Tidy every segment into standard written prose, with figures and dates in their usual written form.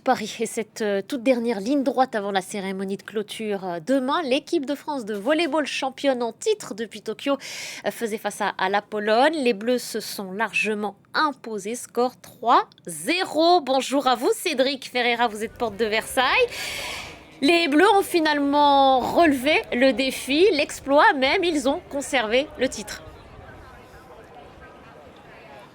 Paris et cette toute dernière ligne droite avant la cérémonie de clôture. Demain, l'équipe de France de volleyball championne en titre depuis Tokyo faisait face à la Pologne. Les Bleus se sont largement imposés, score 3-0. Bonjour à vous Cédric Ferreira, vous êtes porte de Versailles. Les Bleus ont finalement relevé le défi, l'exploit même, ils ont conservé le titre.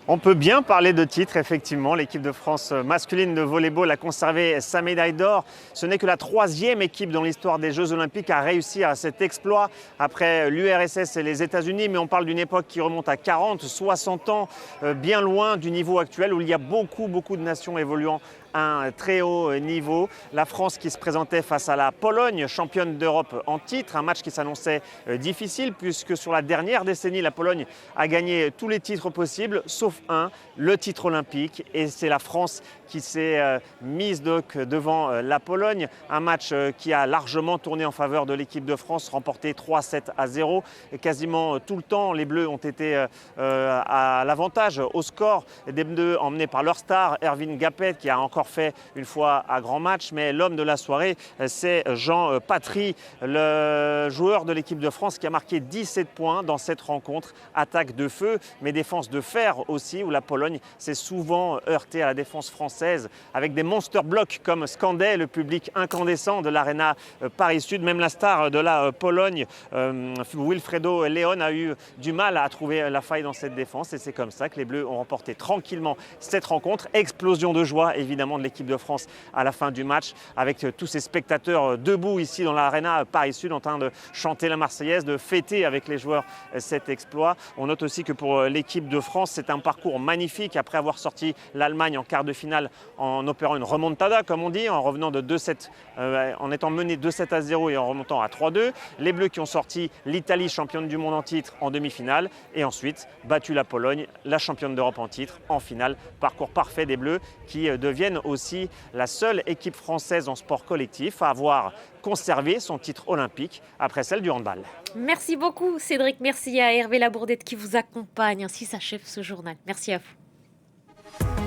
On peut bien parler de titre, effectivement. L'équipe de France masculine de volleyball a conservé sa médaille d'or. Ce n'est que la 3e équipe dans l'histoire des Jeux Olympiques à réussir à cet exploit après l'URSS et les États-Unis. Mais on parle d'une époque qui remonte à 40, 60 ans, bien loin du niveau actuel où il y a beaucoup de nations évoluant à un très haut niveau. La France qui se présentait face à la Pologne, championne d'Europe en titre, un match qui s'annonçait difficile puisque sur la dernière décennie, la Pologne a gagné tous les titres possibles, sauf un, le titre olympique. Et c'est la France qui s'est mise donc devant la Pologne. Un match qui a largement tourné en faveur de l'équipe de France, remporté 3-7-0. Et quasiment tout le temps, les Bleus ont été à l'avantage au score. Des Bleus emmenés par leur star, Erwin Gapet, qui a encore fait une fois un grand match, mais l'homme de la soirée, c'est Jean Patry, le joueur de l'équipe de France qui a marqué 17 points dans cette rencontre. Attaque de feu, mais défense de fer aussi, où la Pologne s'est souvent heurtée à la défense française, avec des monster blocks comme scandait le public incandescent de l'Arena Paris-Sud. Même la star de la Pologne, Wilfredo Leon, a eu du mal à trouver la faille dans cette défense, et c'est comme ça que les Bleus ont remporté tranquillement cette rencontre. Explosion de joie, évidemment, de l'équipe de France à la fin du match, avec tous ces spectateurs debout ici dans l'Arena Paris-Sud en train de chanter la Marseillaise, de fêter avec les joueurs cet exploit. On note aussi que pour l'équipe de France, c'est un parcours magnifique après avoir sorti l'Allemagne en quart de finale en opérant une remontada, comme on dit, en revenant de 2-7, en étant mené 2-7-0 et en remontant à 3-2. Les Bleus qui ont sorti l'Italie, championne du monde en titre, en demi-finale, et ensuite battu la Pologne, la championne d'Europe en titre, en finale. Parcours parfait des Bleus qui deviennent aussi la seule équipe française en sport collectif à avoir conservé son titre olympique après celle du handball. Merci beaucoup Cédric, merci à Hervé Labourdette qui vous accompagne. Ainsi s'achève ce journal. Merci à vous.